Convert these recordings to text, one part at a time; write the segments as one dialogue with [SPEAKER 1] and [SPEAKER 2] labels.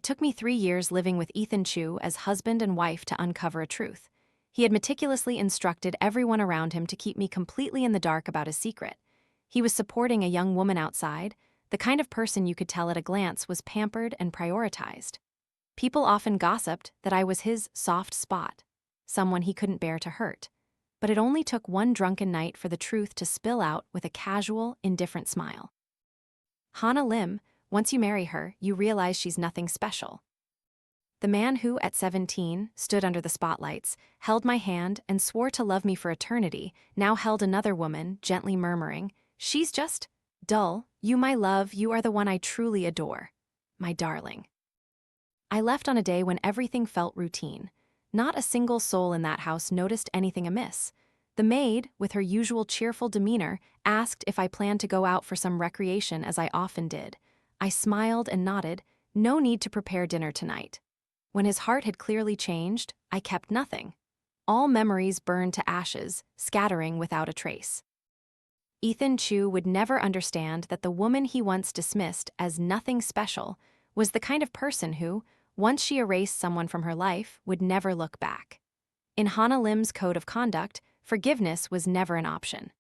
[SPEAKER 1] took me 3 years living with Ethan Chu as husband and wife to uncover a truth. He had meticulously instructed everyone around him to keep me completely in the dark about his secret. He was supporting a young woman outside, the kind of person you could tell at a glance was pampered and prioritized. People often gossiped that I was his soft spot, someone he couldn't bear to hurt. But it only took one drunken night for the truth to spill out with a casual, indifferent smile. Hana Lim, once you marry her, you realize she's nothing special. The man who, at 17, stood under the spotlights, held my hand, and swore to love me for eternity, now held another woman, gently murmuring, "She's just dull. You, my love, you are the one I truly adore. My darling." I left on a day when everything felt routine. Not a single soul in that house noticed anything amiss. The maid, with her usual cheerful demeanor, asked if I planned to go out for some recreation, as I often did. I smiled and nodded, no need to prepare dinner tonight. When his heart had clearly changed, I kept nothing. All memories burned to ashes, scattering without a trace. Ethan Chu would never understand that the woman he once dismissed as nothing special was the kind of person who, once she erased someone from her life, would never look back. In Hana Lim's code of conduct, forgiveness was never an option.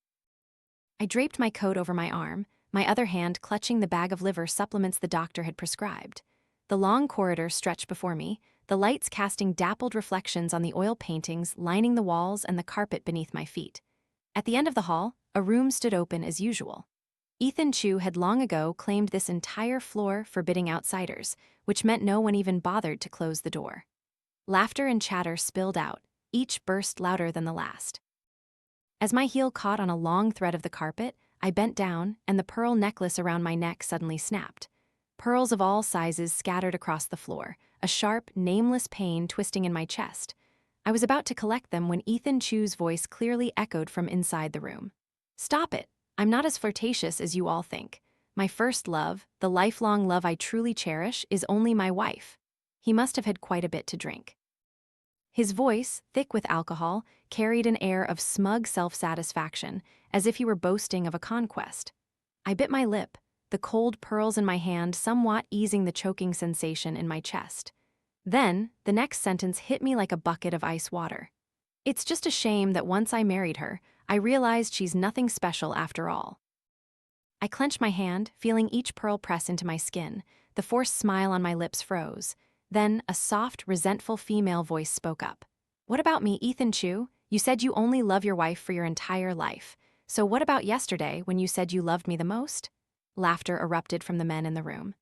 [SPEAKER 1] I draped my coat over my arm, my other hand clutching the bag of liver supplements the doctor had prescribed. The long corridor stretched before me, the lights casting dappled reflections on the oil paintings lining the walls and the carpet beneath my feet. At the end of the hall, a room stood open as usual. Ethan Chu had long ago claimed this entire floor, forbidding outsiders, which meant no one even bothered to close the door. Laughter and chatter spilled out, each burst louder than the last. As my heel caught on a long thread of the carpet, I bent down, and the pearl necklace around my neck suddenly snapped. Pearls of all sizes scattered across the floor, a sharp, nameless pain twisting in my chest. I was about to collect them when Ethan Chu's voice clearly echoed from inside the room. "Stop it. I'm not as flirtatious as you all think. My first love, the lifelong love I truly cherish, is only my wife." He must have had quite a bit to drink. His voice, thick with alcohol, carried an air of smug self-satisfaction, as if he were boasting of a conquest. I bit my lip, the cold pearls in my hand somewhat easing the choking sensation in my chest. Then, the next sentence hit me like a bucket of ice water. "It's just a shame that once I married her, I realized she's nothing special after all." I clenched my hand, feeling each pearl press into my skin. The forced smile on my lips froze. Then, a soft, resentful female voice spoke up. "What about me, Ethan Chu? You said you only love your wife for your entire life. So what about yesterday when you said you loved me the most?" Laughter erupted from the men in the room.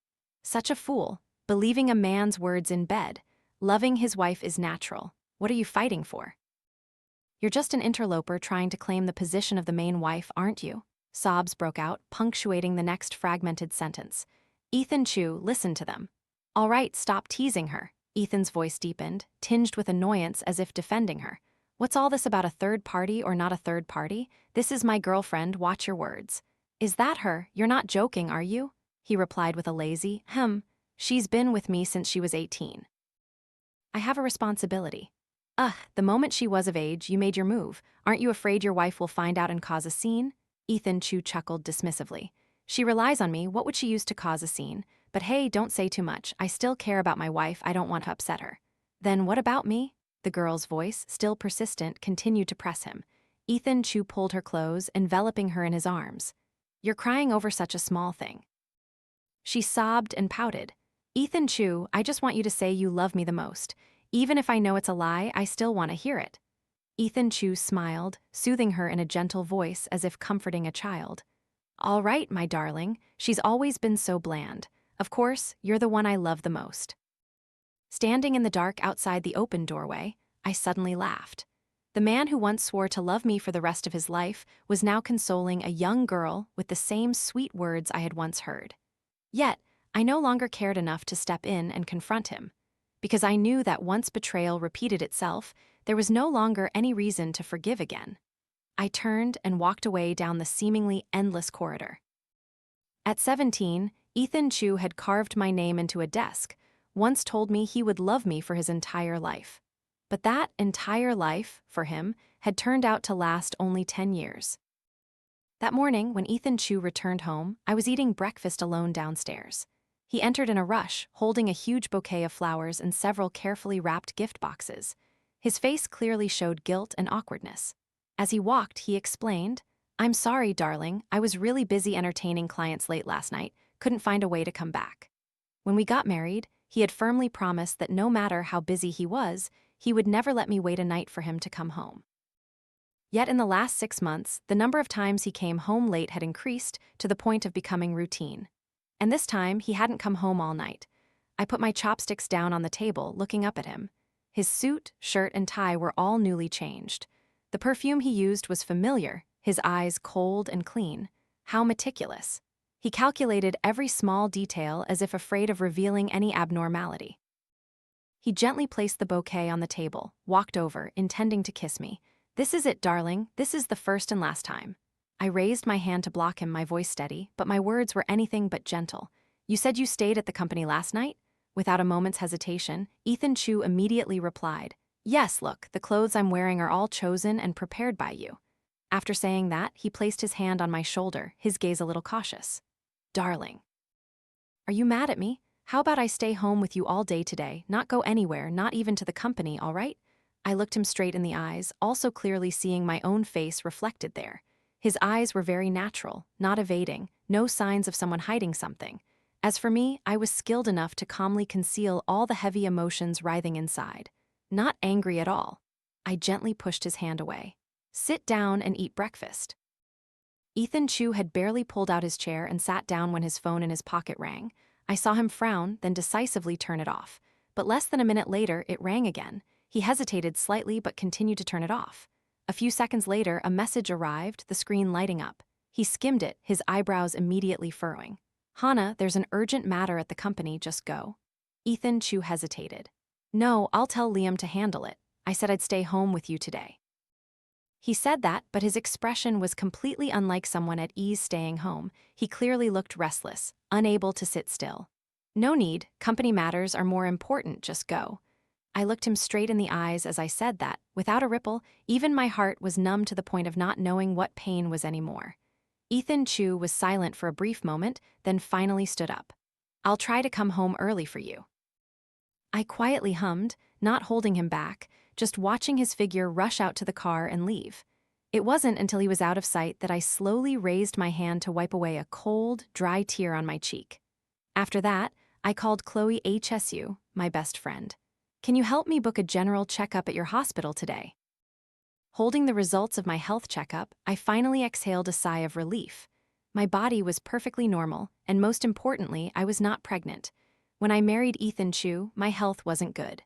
[SPEAKER 1] "Such a fool, believing a man's words in bed. Loving his wife is natural. What are you fighting for?" "You're just an interloper trying to claim the position of the main wife, aren't you?" Sobs broke out, punctuating the next fragmented sentence. Ethan Chu listened to them. "All right, stop teasing her." Ethan's voice deepened, tinged with annoyance as if defending her. "What's all this about a third party or not a third party? This is my girlfriend, watch your words." "Is that her? You're not joking, are you?" He replied with a lazy, "She's been with me since she was 18. I have a responsibility." "Ugh, the moment she was of age, you made your move. Aren't you afraid your wife will find out and cause a scene?" Ethan Chu chuckled dismissively. "She relies on me, what would she use to cause a scene? But hey, don't say too much. I still care about my wife, I don't want to upset her." "Then what about me?" The girl's voice, still persistent, continued to press him. Ethan Chu pulled her close, enveloping her in his arms. "You're crying over such a small thing." She sobbed and pouted. "Ethan Chu, I just want you to say you love me the most. Even if I know it's a lie, I still want to hear it." Ethan Chu smiled, soothing her in a gentle voice as if comforting a child. "All right, my darling, she's always been so bland. Of course, you're the one I love the most." Standing in the dark outside the open doorway, I suddenly laughed. The man who once swore to love me for the rest of his life was now consoling a young girl with the same sweet words I had once heard. Yet, I no longer cared enough to step in and confront him. Because I knew that once betrayal repeated itself, there was no longer any reason to forgive again. I turned and walked away down the seemingly endless corridor. At 17, Ethan Chu had carved my name into a desk, once told me he would love me for his entire life. But that entire life, for him, had turned out to last only 10 years. That morning, when Ethan Chu returned home, I was eating breakfast alone downstairs. He entered in a rush, holding a huge bouquet of flowers and several carefully wrapped gift boxes. His face clearly showed guilt and awkwardness. As he walked, he explained, "I'm sorry, darling, I was really busy entertaining clients late last night, couldn't find a way to come back." When we got married, he had firmly promised that no matter how busy he was, he would never let me wait a night for him to come home. Yet in the last 6 months, the number of times he came home late had increased to the point of becoming routine. And this time, he hadn't come home all night. I put my chopsticks down on the table, looking up at him. His suit, shirt, and tie were all newly changed. The perfume he used was familiar, his eyes cold and clean. How meticulous. He calculated every small detail as if afraid of revealing any abnormality. He gently placed the bouquet on the table, walked over, intending to kiss me. "This is it, darling, this is the first and last time." I raised my hand to block him, my voice steady, but my words were anything but gentle. "You said you stayed at the company last night?" Without a moment's hesitation, Ethan Chu immediately replied, "Yes, look, the clothes I'm wearing are all chosen and prepared by you." After saying that, he placed his hand on my shoulder, his gaze a little cautious. "Darling. Are you mad at me? How about I stay home with you all day today, not go anywhere, not even to the company, all right?" I looked him straight in the eyes, also clearly seeing my own face reflected there. His eyes were very natural, not evading, no signs of someone hiding something. As for me, I was skilled enough to calmly conceal all the heavy emotions writhing inside. Not angry at all. I gently pushed his hand away. "Sit down and eat breakfast." Ethan Chu had barely pulled out his chair and sat down when his phone in his pocket rang. I saw him frown, then decisively turn it off. But less than a minute later, it rang again. He hesitated slightly but continued to turn it off. A few seconds later, a message arrived, the screen lighting up. He skimmed it, his eyebrows immediately furrowing. "Hana, there's an urgent matter at the company, just go." Ethan Chu hesitated. "No, I'll tell Liam to handle it. I said I'd stay home with you today." He said that, but his expression was completely unlike someone at ease staying home. He clearly looked restless, unable to sit still. "No need, company matters are more important, just go." I looked him straight in the eyes as I said that, without a ripple, even my heart was numb to the point of not knowing what pain was anymore. Ethan Chu was silent for a brief moment, then finally stood up. "I'll try to come home early for you." I quietly hummed, not holding him back, just watching his figure rush out to the car and leave. It wasn't until he was out of sight that I slowly raised my hand to wipe away a cold, dry tear on my cheek. After that, I called Chloe HSU, my best friend. "Can you help me book a general checkup at your hospital today?" Holding the results of my health checkup, I finally exhaled a sigh of relief. My body was perfectly normal, and most importantly, I was not pregnant. When I married Ethan Chu, my health wasn't good.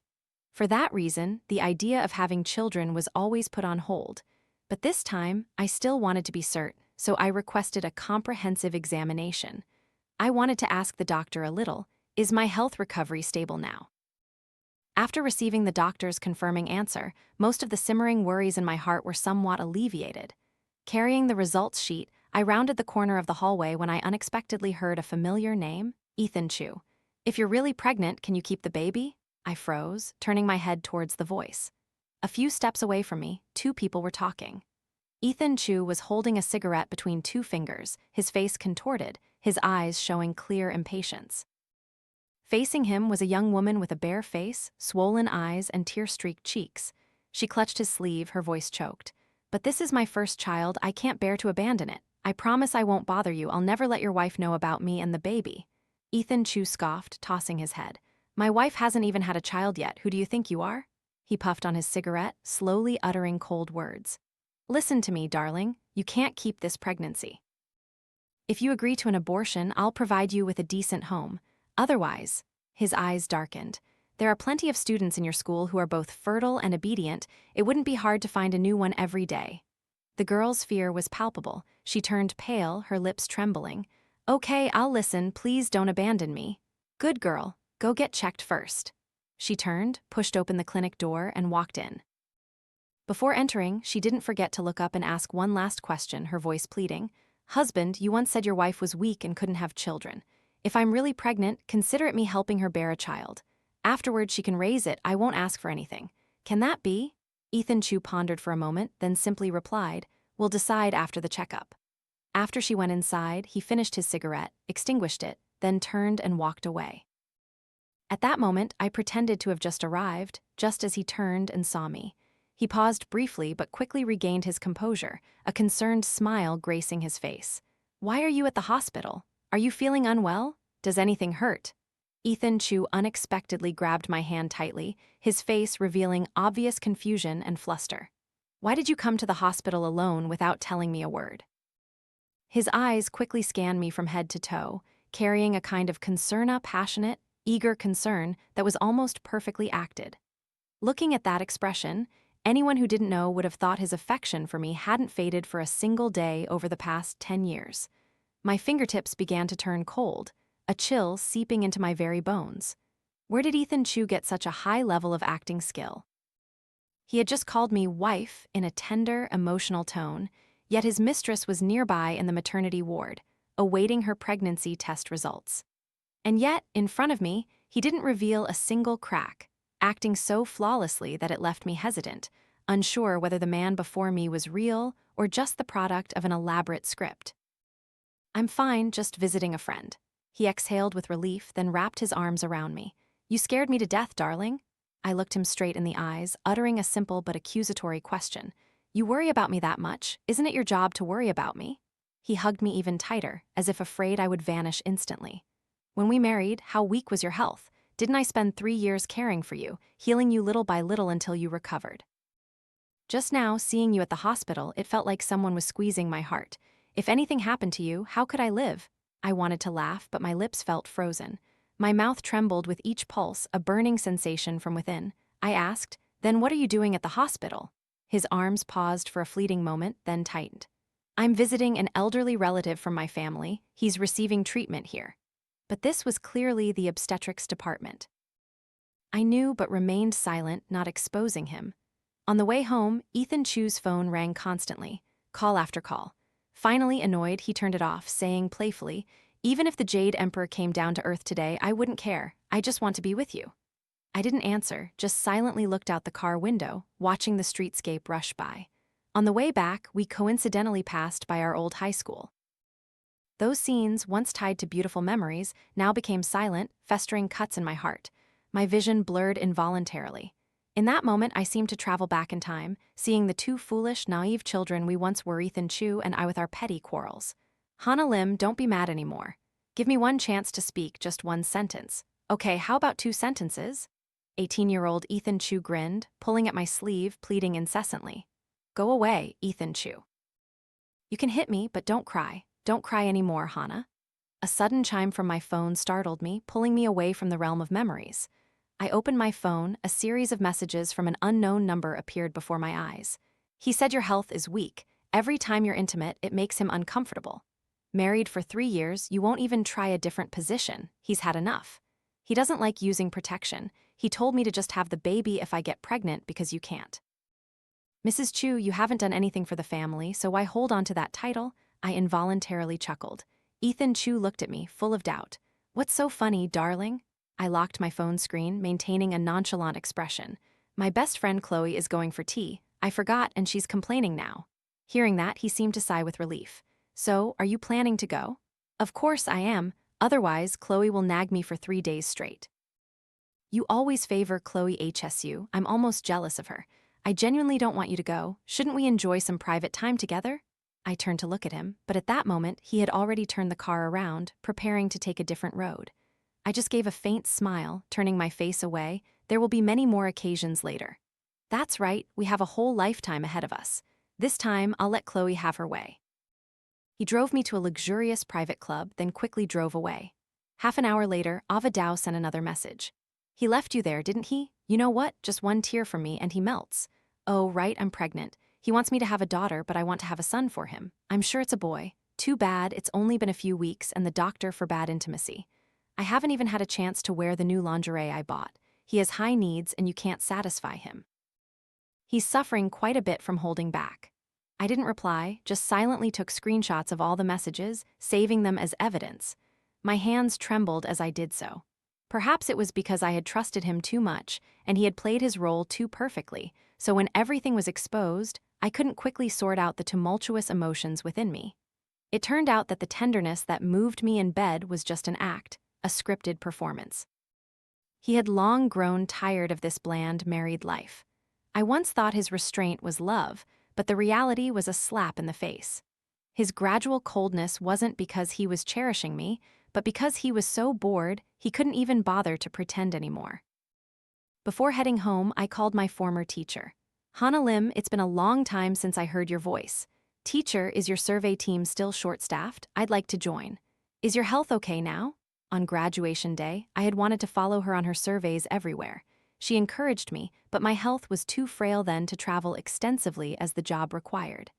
[SPEAKER 1] For that reason, the idea of having children was always put on hold. But this time, I still wanted to be certain, so I requested a comprehensive examination. I wanted to ask the doctor a little, "Is my health recovery stable now?" After receiving the doctor's confirming answer, most of the simmering worries in my heart were somewhat alleviated. Carrying the results sheet, I rounded the corner of the hallway when I unexpectedly heard a familiar name, Ethan Chu. "If you're really pregnant, can you keep the baby?" I froze, turning my head towards the voice. A few steps away from me, two people were talking. Ethan Chu was holding a cigarette between two fingers, his face contorted, his eyes showing clear impatience. Facing him was a young woman with a bare face, swollen eyes, and tear-streaked cheeks. She clutched his sleeve, her voice choked. "But this is my first child, I can't bear to abandon it. I promise I won't bother you, I'll never let your wife know about me and the baby." Ethan Chu scoffed, tossing his head. "My wife hasn't even had a child yet, who do you think you are?" He puffed on his cigarette, slowly uttering cold words. "Listen to me, darling, you can't keep this pregnancy. If you agree to an abortion, I'll provide you with a decent home. Otherwise," his eyes darkened, "there are plenty of students in your school who are both fertile and obedient. It wouldn't be hard to find a new one every day." The girl's fear was palpable. She turned pale, her lips trembling. "Okay, I'll listen, please don't abandon me." "Good girl, go get checked first." She turned, pushed open the clinic door, and walked in. Before entering, she didn't forget to look up and ask one last question, her voice pleading. "Husband, you once said your wife was weak and couldn't have children. If I'm really pregnant, consider it me helping her bear a child. Afterward, she can raise it, I won't ask for anything. Can that be?" Ethan Chu pondered for a moment, then simply replied, "We'll decide after the checkup." After she went inside, he finished his cigarette, extinguished it, then turned and walked away. At that moment, I pretended to have just arrived, just as he turned and saw me. He paused briefly but quickly regained his composure, a concerned smile gracing his face. "Why are you at the hospital? Are you feeling unwell? Does anything hurt?" Ethan Chu unexpectedly grabbed my hand tightly, his face revealing obvious confusion and fluster. "Why did you come to the hospital alone without telling me a word?" His eyes quickly scanned me from head to toe, carrying a kind of passionate, eager concern that was almost perfectly acted. Looking at that expression, anyone who didn't know would have thought his affection for me hadn't faded for a single day over the past 10 years. My fingertips began to turn cold, a chill seeping into my very bones. Where did Ethan Chu get such a high level of acting skill? He had just called me wife in a tender, emotional tone, yet his mistress was nearby in the maternity ward, awaiting her pregnancy test results. And yet, in front of me, he didn't reveal a single crack, acting so flawlessly that it left me hesitant, unsure whether the man before me was real or just the product of an elaborate script. "I'm fine, just visiting a friend." He exhaled with relief, then wrapped his arms around me. "You scared me to death, darling." I looked him straight in the eyes, uttering a simple but accusatory question. "You worry about me that much? Isn't it your job to worry about me?" He hugged me even tighter, as if afraid I would vanish instantly. "When we married, how weak was your health? Didn't I spend 3 years caring for you, healing you little by little until you recovered? Just now, seeing you at the hospital, it felt like someone was squeezing my heart. If anything happened to you, how could I live?" I wanted to laugh, but my lips felt frozen. My mouth trembled with each pulse, a burning sensation from within. I asked, "Then what are you doing at the hospital?" His arms paused for a fleeting moment, then tightened. "I'm visiting an elderly relative from my family. He's receiving treatment here." But this was clearly the obstetrics department. I knew but remained silent, not exposing him. On the way home, Ethan Chu's phone rang constantly, call after call. Finally annoyed, he turned it off, saying playfully, "Even if the Jade Emperor came down to Earth today, I wouldn't care. I just want to be with you." I didn't answer, just silently looked out the car window, watching the streetscape rush by. On the way back, we coincidentally passed by our old high school. Those scenes, once tied to beautiful memories, now became silent, festering cuts in my heart. My vision blurred involuntarily. In that moment, I seemed to travel back in time, seeing the two foolish, naive children we once were, Ethan Chu and I, with our petty quarrels. "Hana Lim, don't be mad anymore. Give me one chance to speak, just one sentence." "Okay, how about 2 sentences? 18-year-old Ethan Chu grinned, pulling at my sleeve, pleading incessantly. "Go away, Ethan Chu. You can hit me, but don't cry. Don't cry anymore, Hana." A sudden chime from my phone startled me, pulling me away from the realm of memories. I opened my phone, a series of messages from an unknown number appeared before my eyes. "He said your health is weak. Every time you're intimate, it makes him uncomfortable. Married for 3 years, you won't even try a different position. He's had enough. He doesn't like using protection. He told me to just have the baby if I get pregnant because you can't. Mrs. Chu, you haven't done anything for the family, so why hold on to that title?" I involuntarily chuckled. Ethan Chu looked at me, full of doubt. "What's so funny, darling?" I locked my phone screen, maintaining a nonchalant expression. "My best friend Chloe is going for tea. I forgot, and she's complaining now." Hearing that, he seemed to sigh with relief. "So, are you planning to go?" "Of course I am. Otherwise, Chloe will nag me for 3 days straight." "You always favor Chloe HSU. I'm almost jealous of her. I genuinely don't want you to go. Shouldn't we enjoy some private time together?" I turned to look at him, but at that moment, he had already turned the car around, preparing to take a different road. I just gave a faint smile, turning my face away. There will be many more occasions later. "That's right, we have a whole lifetime ahead of us. This time, I'll let Chloe have her way." He drove me to a luxurious private club, then quickly drove away. Half an hour later, Ava Dao sent another message. "He left you there, didn't he? You know what? Just one tear from me and he melts. Oh, right, I'm pregnant. He wants me to have a daughter, but I want to have a son for him. I'm sure it's a boy. Too bad, it's only been a few weeks and the doctor forbade intimacy. I haven't even had a chance to wear the new lingerie I bought. He has high needs and you can't satisfy him. He's suffering quite a bit from holding back." I didn't reply, just silently took screenshots of all the messages, saving them as evidence. My hands trembled as I did so. Perhaps it was because I had trusted him too much, and he had played his role too perfectly, so when everything was exposed, I couldn't quickly sort out the tumultuous emotions within me. It turned out that the tenderness that moved me in bed was just an act, a scripted performance. He had long grown tired of this bland married life. I once thought his restraint was love, but the reality was a slap in the face. His gradual coldness wasn't because he was cherishing me, but because he was so bored he couldn't even bother to pretend anymore. Before heading home, I called my former teacher. Hana Lim, it's been a long time since I heard your voice. Teacher, is your survey team still short-staffed? I'd like to join. Is your health okay now? On graduation day, I had wanted to follow her on her surveys everywhere. She encouraged me, but my health was too frail then to travel extensively as the job required.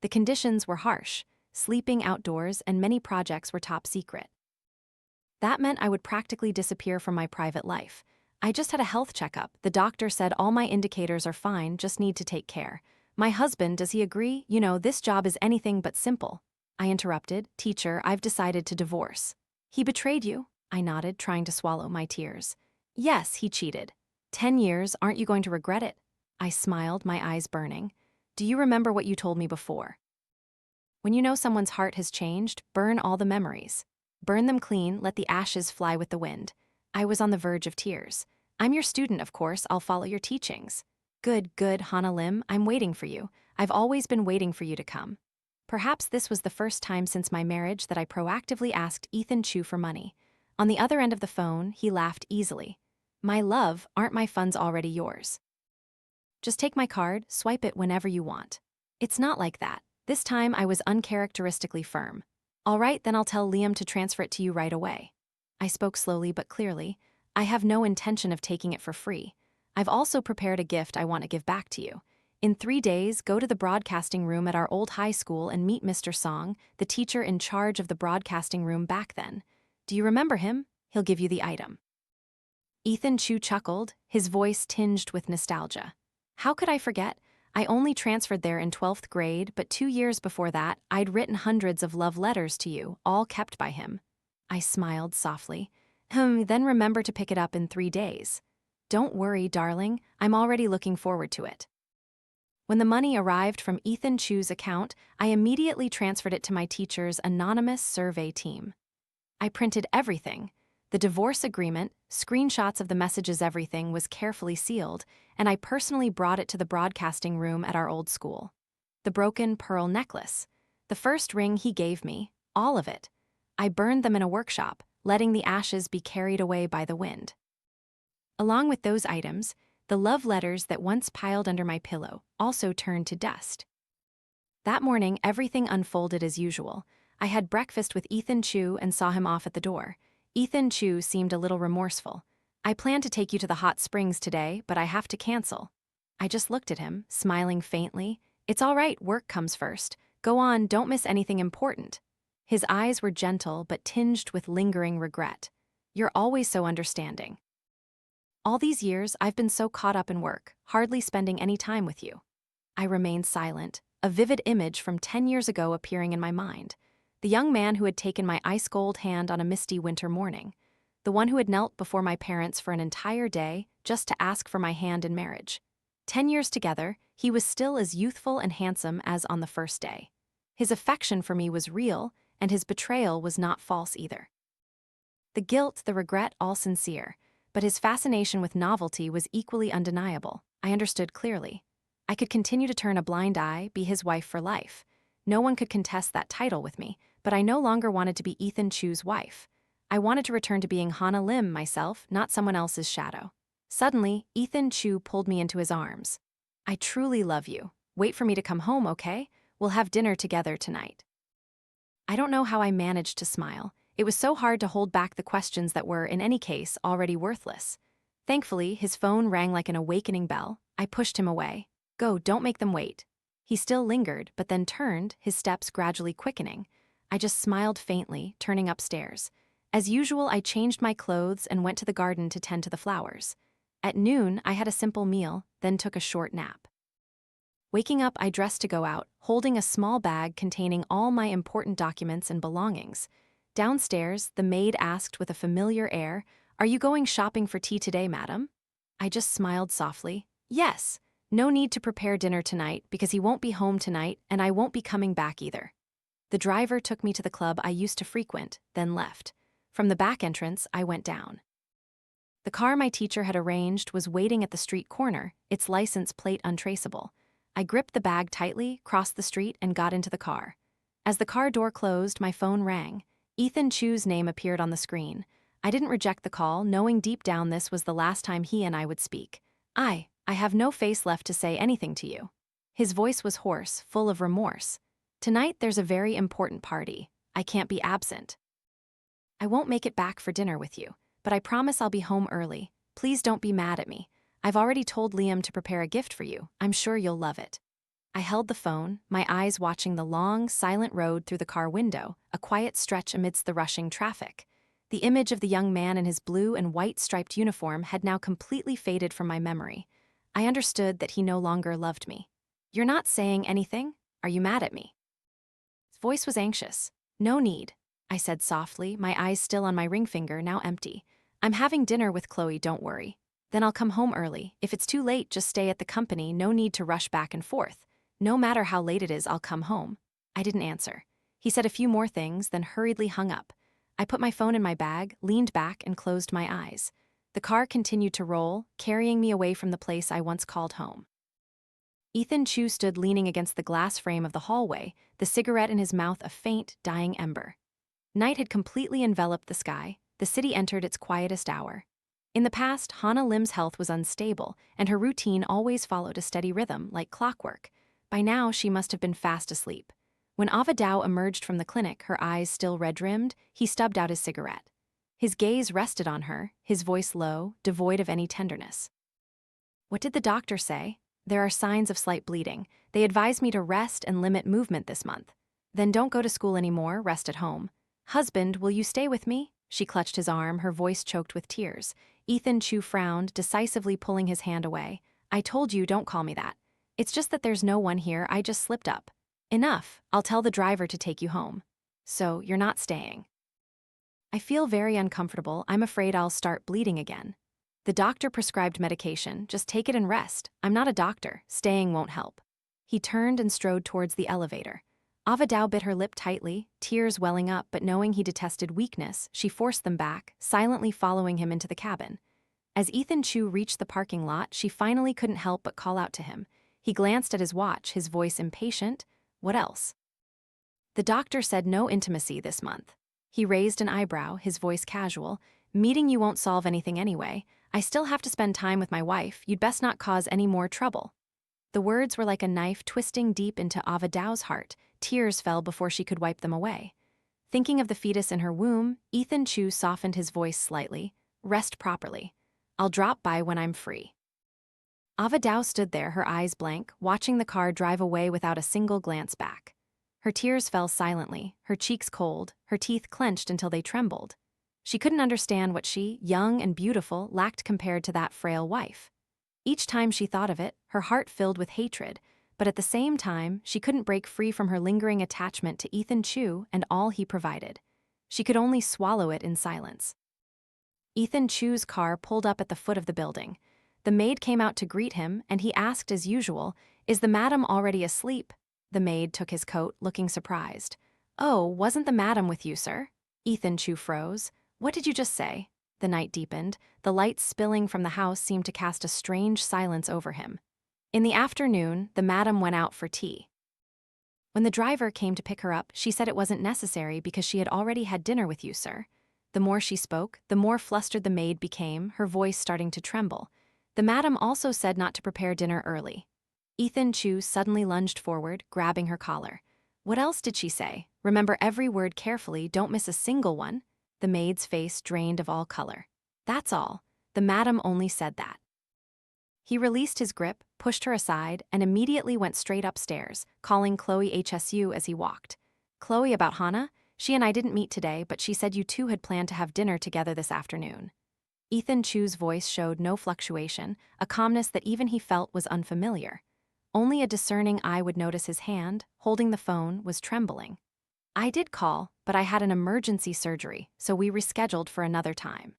[SPEAKER 1] The conditions were harsh, sleeping outdoors, and many projects were top secret. That meant I would practically disappear from my private life. I just had a health checkup. The doctor said all my indicators are fine, just need to take care. My husband, does he agree? You know, this job is anything but simple. I interrupted. Teacher, I've decided to divorce. He betrayed you? I nodded, trying to swallow my tears. Yes, he cheated. 10 years, aren't you going to regret it? I smiled, my eyes burning. Do you remember what you told me before? When you know someone's heart has changed, burn all the memories. Burn them clean, let the ashes fly with the wind. I was on the verge of tears. I'm your student, of course, I'll follow your teachings. Good, Hana Lim, I'm waiting for you. I've always been waiting for you to come. Perhaps this was the first time since my marriage that I proactively asked Ethan Chu for money. On the other end of the phone, he laughed easily. My love, aren't my funds already yours? Just take my card, swipe it whenever you want. It's not like that. This time I was uncharacteristically firm. All right, then I'll tell Liam to transfer it to you right away. I spoke slowly but clearly. I have no intention of taking it for free. I've also prepared a gift I want to give back to you. In 3 days, go to the broadcasting room at our old high school and meet Mr. Song, the teacher in charge of the broadcasting room back then. Do you remember him? He'll give you the item. Ethan Chu chuckled, his voice tinged with nostalgia. How could I forget? I only transferred there in 12th grade, but 2 years before that, I'd written hundreds of love letters to you, all kept by him. I smiled softly. Then remember to pick it up in 3 days. Don't worry, darling, I'm already looking forward to it. When the money arrived from Ethan Chu's account, I immediately transferred it to my teacher's anonymous survey team. I printed everything. The divorce agreement, screenshots of the messages, everything was carefully sealed, and I personally brought it to the broadcasting room at our old school. The broken pearl necklace, the first ring he gave me, all of it. I burned them in a workshop, letting the ashes be carried away by the wind. Along with those items, the love letters that once piled under my pillow also turned to dust. That morning, everything unfolded as usual. I had breakfast with Ethan Chu and saw him off at the door. Ethan Chu seemed a little remorseful. I planned to take you to the hot springs today, but I have to cancel. I just looked at him, smiling faintly. It's all right, work comes first. Go on, don't miss anything important. His eyes were gentle but tinged with lingering regret. You're always so understanding. All these years, I've been so caught up in work, hardly spending any time with you. I remained silent, a vivid image from 10 years ago appearing in my mind. The young man who had taken my ice-cold hand on a misty winter morning. The one who had knelt before my parents for an entire day just to ask for my hand in marriage. 10 years together, he was still as youthful and handsome as on the first day. His affection for me was real, and his betrayal was not false either. The guilt, the regret, all sincere. But his fascination with novelty was equally undeniable. I understood clearly. I could continue to turn a blind eye, be his wife for life. No one could contest that title with me, but I no longer wanted to be Ethan Chu's wife. I wanted to return to being Hana Lim myself, not someone else's shadow. Suddenly, Ethan Chu pulled me into his arms. I truly love you. Wait for me to come home, okay? We'll have dinner together tonight. I don't know how I managed to smile. It was so hard to hold back the questions that were, in any case, already worthless. Thankfully, his phone rang like an awakening bell. I pushed him away. Go, don't make them wait. He still lingered, but then turned, his steps gradually quickening. I just smiled faintly, turning upstairs. As usual, I changed my clothes and went to the garden to tend to the flowers. At noon, I had a simple meal, then took a short nap. Waking up, I dressed to go out, holding a small bag containing all my important documents and belongings. Downstairs, the maid asked with a familiar air, "Are you going shopping for tea today, madam?" I just smiled softly. Yes. No need to prepare dinner tonight because he won't be home tonight and I won't be coming back either. The driver took me to the club I used to frequent, then left. From the back entrance, I went down. The car my teacher had arranged was waiting at the street corner, its license plate untraceable. I gripped the bag tightly, crossed the street, and got into the car. As the car door closed, my phone rang. Ethan Chu's name appeared on the screen. I didn't reject the call, knowing deep down this was the last time he and I would speak. I have no face left to say anything to you. His voice was hoarse, full of remorse. Tonight there's a very important party. I can't be absent. I won't make it back for dinner with you, but I promise I'll be home early. Please don't be mad at me. I've already told Liam to prepare a gift for you. I'm sure you'll love it. I held the phone, my eyes watching the long, silent road through the car window, a quiet stretch amidst the rushing traffic. The image of the young man in his blue and white striped uniform had now completely faded from my memory. I understood that he no longer loved me. You're not saying anything? Are you mad at me? His voice was anxious. No need, I said softly, my eyes still on my ring finger, now empty. I'm having dinner with Chloe, don't worry. Then I'll come home early. If it's too late, just stay at the company, no need to rush back and forth. No matter how late it is, I'll come home. I didn't answer. He said a few more things, then hurriedly hung up. I put my phone in my bag, leaned back, and closed my eyes. The car continued to roll, carrying me away from the place I once called home. Ethan Chu stood leaning against the glass frame of the hallway, the cigarette in his mouth a faint, dying ember. Night had completely enveloped the sky. The city entered its quietest hour. In the past, Hana Lim's health was unstable, and her routine always followed a steady rhythm, like clockwork. By now, she must have been fast asleep. When Ava Dao emerged from the clinic, her eyes still red-rimmed, he stubbed out his cigarette. His gaze rested on her, his voice low, devoid of any tenderness. What did the doctor say? There are signs of slight bleeding. They advised me to rest and limit movement this month. Then don't go to school anymore, rest at home. Husband, will you stay with me? She clutched his arm, her voice choked with tears. Ethan Chu frowned, decisively pulling his hand away. I told you, don't call me that. It's just that there's no one here, I just slipped up. Enough, I'll tell the driver to take you home. So, you're not staying. I feel very uncomfortable, I'm afraid I'll start bleeding again. The doctor prescribed medication, just take it and rest. I'm not a doctor, staying won't help. He turned and strode towards the elevator. Ava Dao bit her lip tightly, tears welling up, but knowing he detested weakness, she forced them back, silently following him into the cabin. As Ethan Chu reached the parking lot, she finally couldn't help but call out to him. He glanced at his watch, his voice impatient. What else? The doctor said no intimacy this month. He raised an eyebrow, his voice casual. Meeting you won't solve anything anyway. I still have to spend time with my wife, you'd best not cause any more trouble. The words were like a knife twisting deep into Ava Dao's heart. Tears fell before she could wipe them away. Thinking of the fetus in her womb, Ethan Chu softened his voice slightly. Rest properly. I'll drop by when I'm free. Ava Dao stood there, her eyes blank, watching the car drive away without a single glance back. Her tears fell silently, her cheeks cold, her teeth clenched until they trembled. She couldn't understand what she, young and beautiful, lacked compared to that frail wife. Each time she thought of it, her heart filled with hatred, but at the same time, she couldn't break free from her lingering attachment to Ethan Chu and all he provided. She could only swallow it in silence. Ethan Chu's car pulled up at the foot of the building. The maid came out to greet him, and he asked as usual, "Is the madam already asleep?" The maid took his coat, looking surprised. "Oh, wasn't the madam with you, sir?" Ethan Chu froze. "What did you just say?" The night deepened. The lights spilling from the house seemed to cast a strange silence over him. In the afternoon, the madam went out for tea. When the driver came to pick her up, she said it wasn't necessary because she had already had dinner with you, sir. The more she spoke, the more flustered the maid became, her voice starting to tremble. The madam also said not to prepare dinner early. Ethan Chu suddenly lunged forward, grabbing her collar. What else did she say? Remember every word carefully, don't miss a single one. The maid's face drained of all color. That's all. The madam only said that. He released his grip, pushed her aside, and immediately went straight upstairs, calling Chloe HSU as he walked. "Chloe, about Hana? She and I didn't meet today, but she said you two had planned to have dinner together this afternoon." Ethan Chu's voice showed no fluctuation, a calmness that even he felt was unfamiliar. Only a discerning eye would notice his hand, holding the phone, was trembling. "I did call, but I had an emergency surgery, so we rescheduled for another time."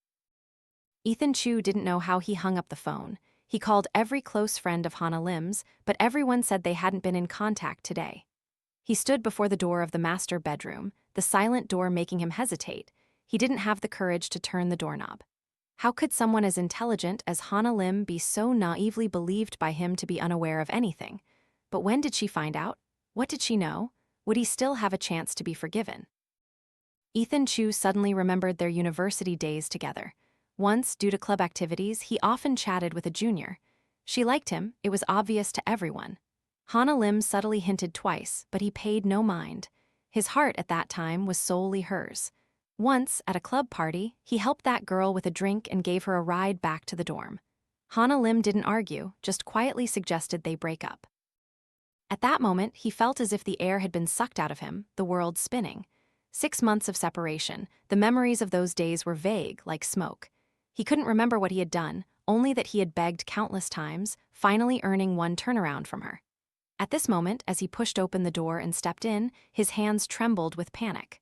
[SPEAKER 1] Ethan Chu didn't know how he hung up the phone. He called every close friend of Hana Lim's, but everyone said they hadn't been in contact today. He stood before the door of the master bedroom, the silent door making him hesitate. He didn't have the courage to turn the doorknob. How could someone as intelligent as Hana Lim be so naively believed by him to be unaware of anything? But when did she find out? What did she know? Would he still have a chance to be forgiven? Ethan Chu suddenly remembered their university days together. Once, due to club activities, he often chatted with a junior. She liked him, it was obvious to everyone. Hana Lim subtly hinted twice, but he paid no mind. His heart at that time was solely hers. Once, at a club party, he helped that girl with a drink and gave her a ride back to the dorm. Hana Lim didn't argue, just quietly suggested they break up. At that moment, he felt as if the air had been sucked out of him, the world spinning. 6 months of separation, the memories of those days were vague, like smoke. He couldn't remember what he had done, only that he had begged countless times, finally earning one turnaround from her. At this moment, as he pushed open the door and stepped in, his hands trembled with panic.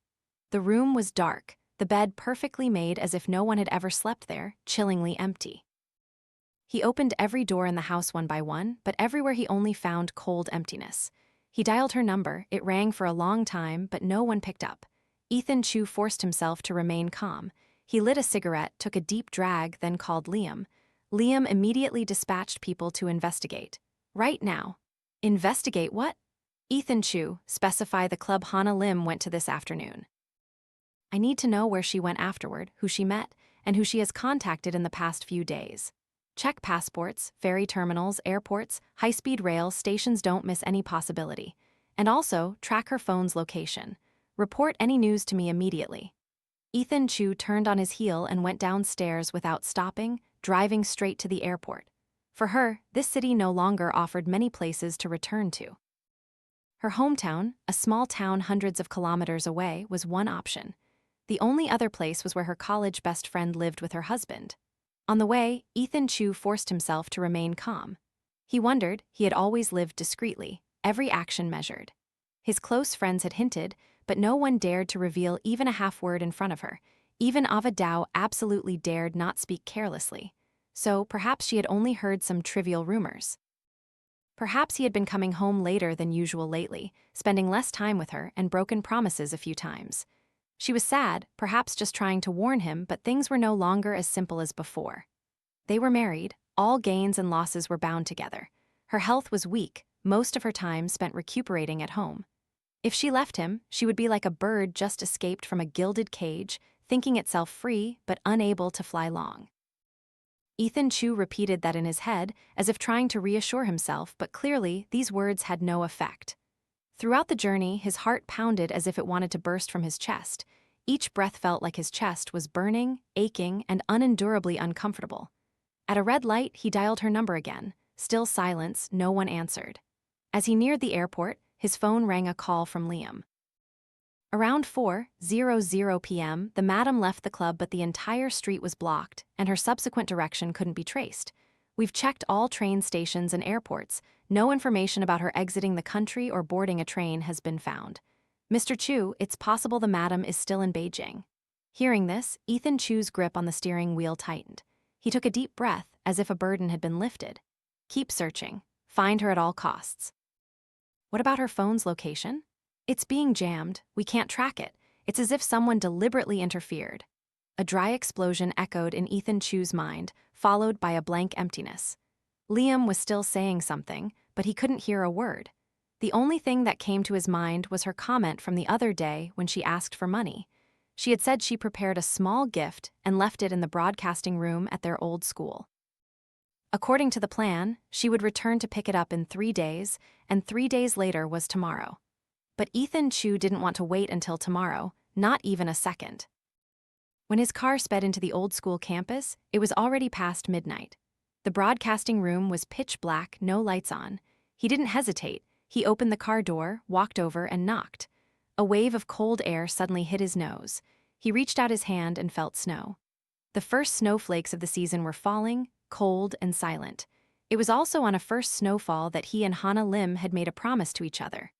[SPEAKER 1] The room was dark, the bed perfectly made as if no one had ever slept there, chillingly empty. He opened every door in the house one by one, but everywhere he only found cold emptiness. He dialed her number, it rang for a long time, but no one picked up. Ethan Chu forced himself to remain calm. He lit a cigarette, took a deep drag, then called Liam. Liam immediately dispatched people to investigate. Right now. Investigate what? Ethan Chu, specify the club Hana Lim went to this afternoon. I need to know where she went afterward, who she met, and who she has contacted in the past few days. Check passports, ferry terminals, airports, high-speed rail stations, don't miss any possibility. And also, track her phone's location. Report any news to me immediately. Ethan Chu turned on his heel and went downstairs without stopping, driving straight to the airport. For her, this city no longer offered many places to return to. Her hometown, a small town hundreds of kilometers away, was one option. The only other place was where her college best friend lived with her husband. On the way, Ethan Chu forced himself to remain calm. He wondered, he had always lived discreetly, every action measured. His close friends had hinted, but no one dared to reveal even a half-word in front of her. Even Ava Dao absolutely dared not speak carelessly. So perhaps she had only heard some trivial rumors. Perhaps he had been coming home later than usual lately, spending less time with her and broken promises a few times. She was sad, perhaps just trying to warn him, but things were no longer as simple as before. They were married, all gains and losses were bound together. Her health was weak, most of her time spent recuperating at home. If she left him, she would be like a bird just escaped from a gilded cage, thinking itself free but unable to fly long. Ethan Chu repeated that in his head, as if trying to reassure himself, but clearly these words had no effect. Throughout the journey, his heart pounded as if it wanted to burst from his chest. Each breath felt like his chest was burning, aching, and unendurably uncomfortable. At a red light, he dialed her number again. Still silence, no one answered. As he neared the airport, his phone rang a call from Liam. Around 4:00 p.m., the madam left the club, but the entire street was blocked, and her subsequent direction couldn't be traced. We've checked all train stations and airports. No information about her exiting the country or boarding a train has been found. Mr. Chu, it's possible the madam is still in Beijing. Hearing this, Ethan Chu's grip on the steering wheel tightened. He took a deep breath, as if a burden had been lifted. Keep searching. Find her at all costs. What about her phone's location? It's being jammed. We can't track it. It's as if someone deliberately interfered. A dry explosion echoed in Ethan Chu's mind, followed by a blank emptiness. Liam was still saying something, but he couldn't hear a word. The only thing that came to his mind was her comment from the other day when she asked for money. She had said she prepared a small gift and left it in the broadcasting room at their old school. According to the plan, she would return to pick it up in 3 days, and 3 days later was tomorrow. But Ethan Chu didn't want to wait until tomorrow, not even a second. When his car sped into the old school campus, it was already past midnight. The broadcasting room was pitch black, no lights on. He didn't hesitate. He opened the car door, walked over, and knocked. A wave of cold air suddenly hit his nose. He reached out his hand and felt snow. The first snowflakes of the season were falling, cold and silent. It was also on a first snowfall that he and Hana Lim had made a promise to each other.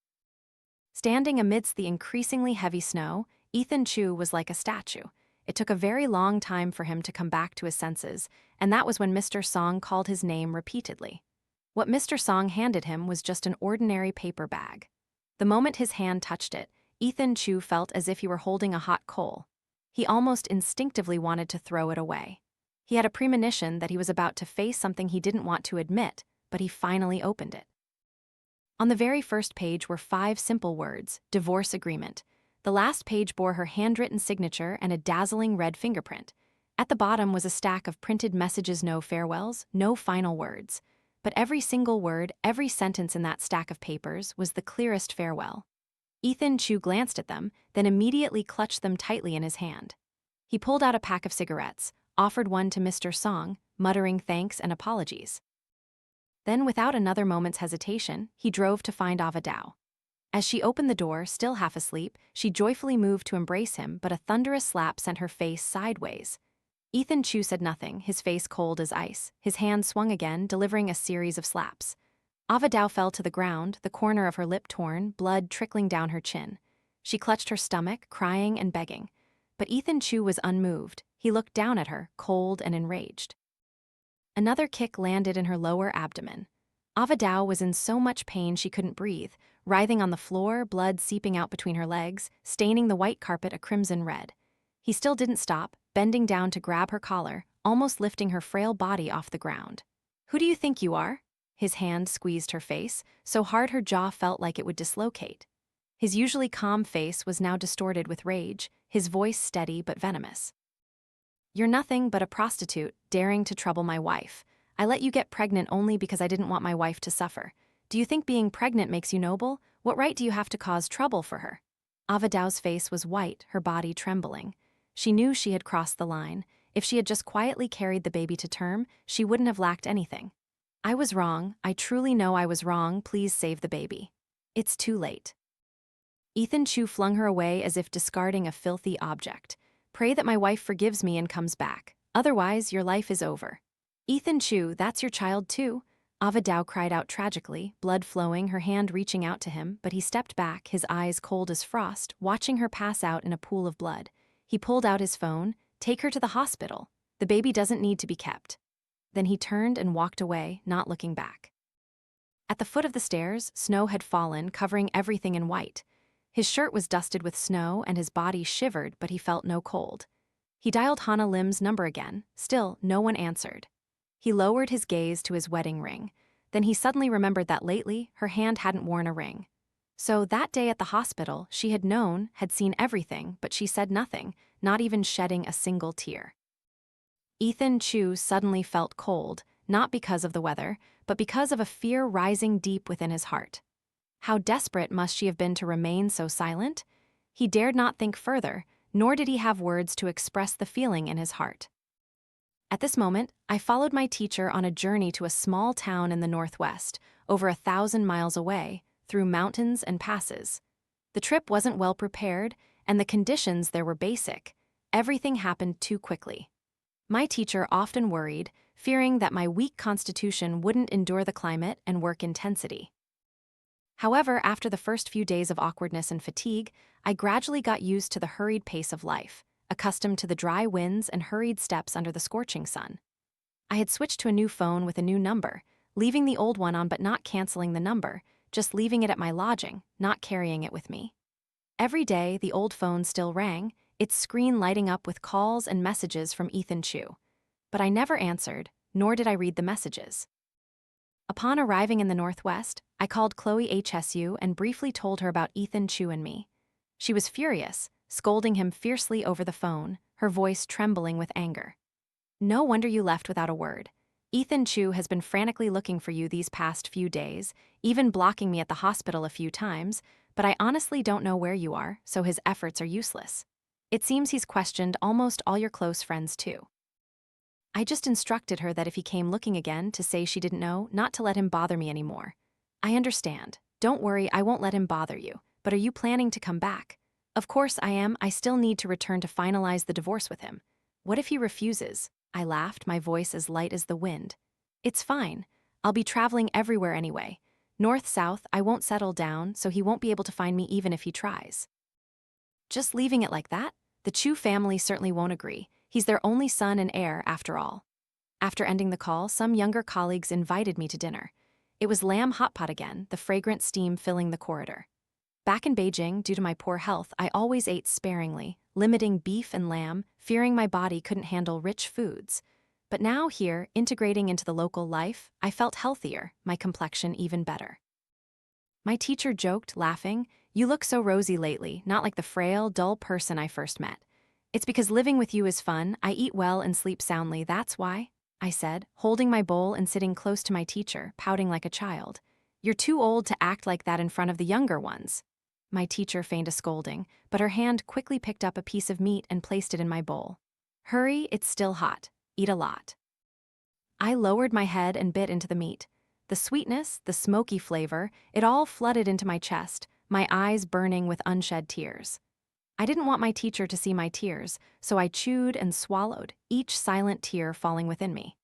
[SPEAKER 1] Standing amidst the increasingly heavy snow, Ethan Chu was like a statue. It took a very long time for him to come back to his senses, and that was when Mr. Song called his name repeatedly. What Mr. Song handed him was just an ordinary paper bag. The moment his hand touched it, Ethan Chu felt as if he were holding a hot coal. He almost instinctively wanted to throw it away. He had a premonition that he was about to face something he didn't want to admit, but he finally opened it. On the very first page were 5 simple words: divorce agreement. The last page bore her handwritten signature and a dazzling red fingerprint. At the bottom was a stack of printed messages: no farewells, no final words. But every single word, every sentence in that stack of papers was the clearest farewell. Ethan Chu glanced at them, then immediately clutched them tightly in his hand. He pulled out a pack of cigarettes, offered one to Mr. Song, muttering thanks and apologies. Then, without another moment's hesitation, he drove to find Ava Dao. As she opened the door, still half asleep, she joyfully moved to embrace him, but a thunderous slap sent her face sideways. Ethan Chu said nothing, his face cold as ice. His hand swung again, delivering a series of slaps. Ava Dao fell to the ground, the corner of her lip torn, blood trickling down her chin. She clutched her stomach, crying and begging. But Ethan Chu was unmoved. He looked down at her, cold and enraged. Another kick landed in her lower abdomen. Ava Dao was in so much pain she couldn't breathe, writhing on the floor, blood seeping out between her legs, staining the white carpet a crimson red. He still didn't stop, bending down to grab her collar, almost lifting her frail body off the ground. "Who do you think you are?" His hand squeezed her face, so hard her jaw felt like it would dislocate. His usually calm face was now distorted with rage, his voice steady but venomous. "You're nothing but a prostitute, daring to trouble my wife. I let you get pregnant only because I didn't want my wife to suffer. Do you think being pregnant makes you noble? What right do you have to cause trouble for her?" Ava Dao's face was white, her body trembling. She knew she had crossed the line. If she had just quietly carried the baby to term, she wouldn't have lacked anything. "I was wrong. I truly know I was wrong. Please save the baby." "It's too late." Ethan Chu flung her away as if discarding a filthy object. "Pray that my wife forgives me and comes back. Otherwise, your life is over." "Ethan Chu, that's your child too?" Ava Dao cried out tragically, blood flowing, her hand reaching out to him, but he stepped back, his eyes cold as frost, watching her pass out in a pool of blood. He pulled out his phone. "Take her to the hospital. The baby doesn't need to be kept." Then he turned and walked away, not looking back. At the foot of the stairs, snow had fallen, covering everything in white. His shirt was dusted with snow and his body shivered, but he felt no cold. He dialed Hana Lim's number again. Still, no one answered. He lowered his gaze to his wedding ring. Then he suddenly remembered that lately, her hand hadn't worn a ring. So that day at the hospital, she had known, had seen everything, but she said nothing, not even shedding a single tear. Ethan Chu suddenly felt cold, not because of the weather, but because of a fear rising deep within his heart. How desperate must she have been to remain so silent? He dared not think further, nor did he have words to express the feeling in his heart. At this moment, I followed my teacher on a journey to a small town in the northwest, over 1,000 miles away, through mountains and passes. The trip wasn't well prepared, and the conditions there were basic. Everything happened too quickly. My teacher often worried, fearing that my weak constitution wouldn't endure the climate and work intensity. However, after the first few days of awkwardness and fatigue, I gradually got used to the hurried pace of life, accustomed to the dry winds and hurried steps under the scorching sun. I had switched to a new phone with a new number, leaving the old one on but not canceling the number, just leaving it at my lodging, not carrying it with me. Every day, the old phone still rang, its screen lighting up with calls and messages from Ethan Chu. But I never answered, nor did I read the messages. Upon arriving in the Northwest, I called Chloe HSU and briefly told her about Ethan Chu and me. She was furious, scolding him fiercely over the phone, her voice trembling with anger. "No wonder you left without a word. Ethan Chu has been frantically looking for you these past few days, even blocking me at the hospital a few times, but I honestly don't know where you are, so his efforts are useless. It seems he's questioned almost all your close friends too." I just instructed her that if he came looking again to say she didn't know, not to let him bother me anymore. "I understand. Don't worry, I won't let him bother you. But are you planning to come back?" "Of course I am. I still need to return to finalize the divorce with him." "What if he refuses?" I laughed, my voice as light as the wind. "It's fine. I'll be traveling everywhere anyway. North, south, I won't settle down, so he won't be able to find me even if he tries." Just leaving it like that? The Chu family certainly won't agree. He's their only son and heir, after all. After ending the call, some younger colleagues invited me to dinner. It was lamb hot pot again, the fragrant steam filling the corridor. Back in Beijing, due to my poor health, I always ate sparingly, limiting beef and lamb, fearing my body couldn't handle rich foods. But now here, integrating into the local life, I felt healthier, my complexion even better. My teacher joked, laughing, "You look so rosy lately, not like the frail, dull person I first met. It's because living with you is fun, I eat well and sleep soundly, that's why," I said, holding my bowl and sitting close to my teacher, pouting like a child. "You're too old to act like that in front of the younger ones." My teacher feigned a scolding, but her hand quickly picked up a piece of meat and placed it in my bowl. "Hurry, it's still hot. Eat a lot." I lowered my head and bit into the meat. The sweetness, the smoky flavor, it all flooded into my chest, my eyes burning with unshed tears. I didn't want my teacher to see my tears, so I chewed and swallowed, each silent tear falling within me.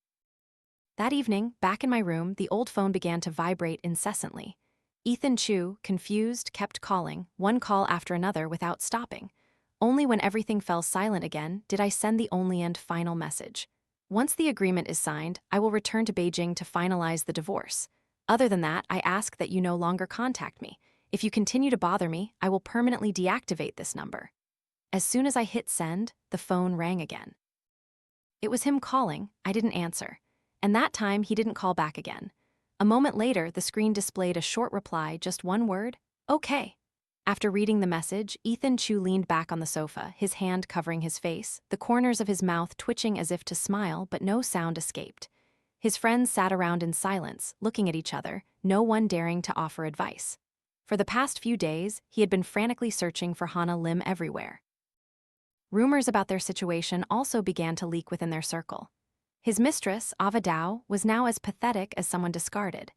[SPEAKER 1] That evening, back in my room, the old phone began to vibrate incessantly. Ethan Chu, confused, kept calling, one call after another without stopping. Only when everything fell silent again did I send the only and final message. "Once the agreement is signed, I will return to Beijing to finalize the divorce. Other than that, I ask that you no longer contact me. If you continue to bother me, I will permanently deactivate this number." As soon as I hit send, the phone rang again. It was him calling, I didn't answer. And that time, he didn't call back again. A moment later, the screen displayed a short reply, just one word, "Okay." After reading the message, Ethan Chu leaned back on the sofa, his hand covering his face, the corners of his mouth twitching as if to smile, but no sound escaped. His friends sat around in silence, looking at each other, no one daring to offer advice. For the past few days, he had been frantically searching for Hana Lim everywhere. Rumors about their situation also began to leak within their circle. His mistress, Ava Dao, was now as pathetic as someone discarded.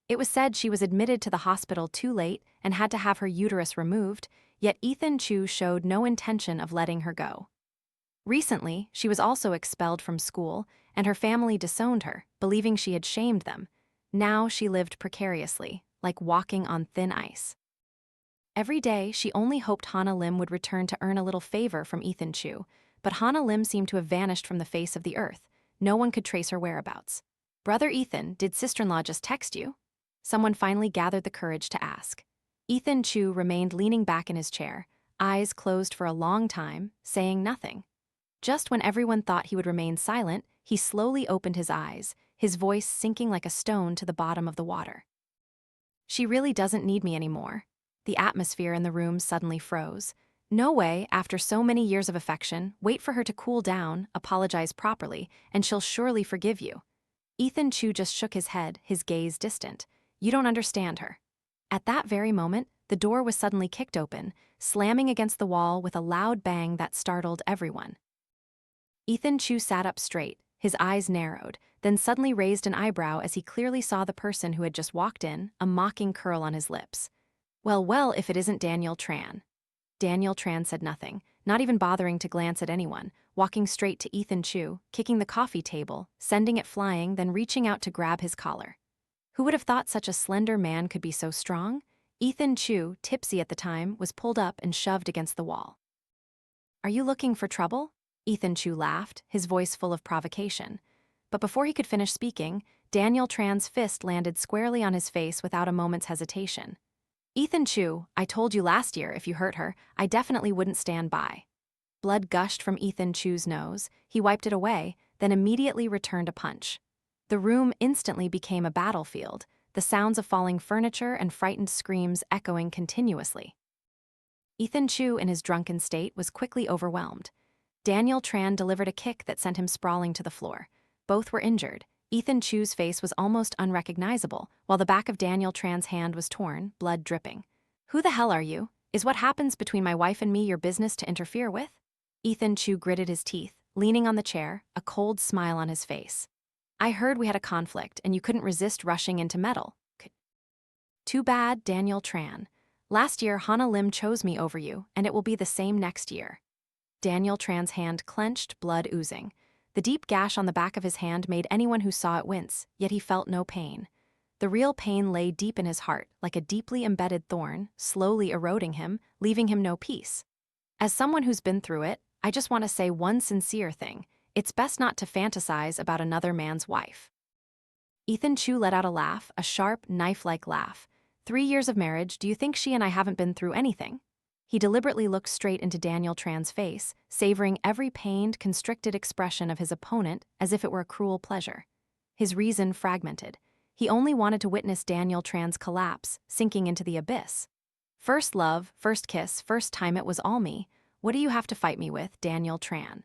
[SPEAKER 1] It was said she was admitted to the hospital too late and had to have her uterus removed, yet Ethan Chu showed no intention of letting her go. Recently, she was also expelled from school, and her family disowned her, believing she had shamed them. Now she lived precariously, like walking on thin ice. Every day, she only hoped Hana Lim would return to earn a little favor from Ethan Chu, but Hana Lim seemed to have vanished from the face of the earth. No one could trace her whereabouts. "Brother Ethan, did sister-in-law just text you?" Someone finally gathered the courage to ask. Ethan Chu remained leaning back in his chair, eyes closed for a long time, saying nothing. Just when everyone thought he would remain silent, he slowly opened his eyes, his voice sinking like a stone to the bottom of the water. "She really doesn't need me anymore." The atmosphere in the room suddenly froze. "No way, after so many years of affection, wait for her to cool down, apologize properly, and she'll surely forgive you." Ethan Chu just shook his head, his gaze distant. "You don't understand her." At that very moment, the door was suddenly kicked open, slamming against the wall with a loud bang that startled everyone. Ethan Chu sat up straight, his eyes narrowed, then suddenly raised an eyebrow as he clearly saw the person who had just walked in, a mocking curl on his lips. "Well, well, if it isn't Daniel Tran." Daniel Tran said nothing, not even bothering to glance at anyone, walking straight to Ethan Chu, kicking the coffee table, sending it flying, then reaching out to grab his collar. Who would have thought such a slender man could be so strong? Ethan Chu, tipsy at the time, was pulled up and shoved against the wall. "Are you looking for trouble?" Ethan Chu laughed, his voice full of provocation. But before he could finish speaking, Daniel Tran's fist landed squarely on his face without a moment's hesitation. "Ethan Chu, I told you last year if you hurt her, I definitely wouldn't stand by." Blood gushed from Ethan Chu's nose, he wiped it away, then immediately returned a punch. The room instantly became a battlefield, the sounds of falling furniture and frightened screams echoing continuously. Ethan Chu, in his drunken state, was quickly overwhelmed. Daniel Tran delivered a kick that sent him sprawling to the floor. Both were injured. Ethan Chu's face was almost unrecognizable, while the back of Daniel Tran's hand was torn, blood dripping. "Who the hell are you? Is what happens between my wife and me your business to interfere with?" Ethan Chu gritted his teeth, leaning on the chair, a cold smile on his face. "I heard we had a conflict and you couldn't resist rushing into metal." "Too bad, Daniel Tran. Last year, Hana Lim chose me over you, and it will be the same next year." Daniel Tran's hand clenched, blood oozing. The deep gash on the back of his hand made anyone who saw it wince, yet he felt no pain. The real pain lay deep in his heart, like a deeply embedded thorn, slowly eroding him, leaving him no peace. As someone who's been through it, I just want to say one sincere thing. It's best not to fantasize about another man's wife. Ethan Chu let out a laugh, a sharp, knife-like laugh. 3 years of marriage, do you think she and I haven't been through anything? He deliberately looked straight into Daniel Tran's face, savoring every pained, constricted expression of his opponent as if it were a cruel pleasure. His reason fragmented. He only wanted to witness Daniel Tran's collapse, sinking into the abyss. First love, first kiss, first time it was all me. What do you have to fight me with, Daniel Tran?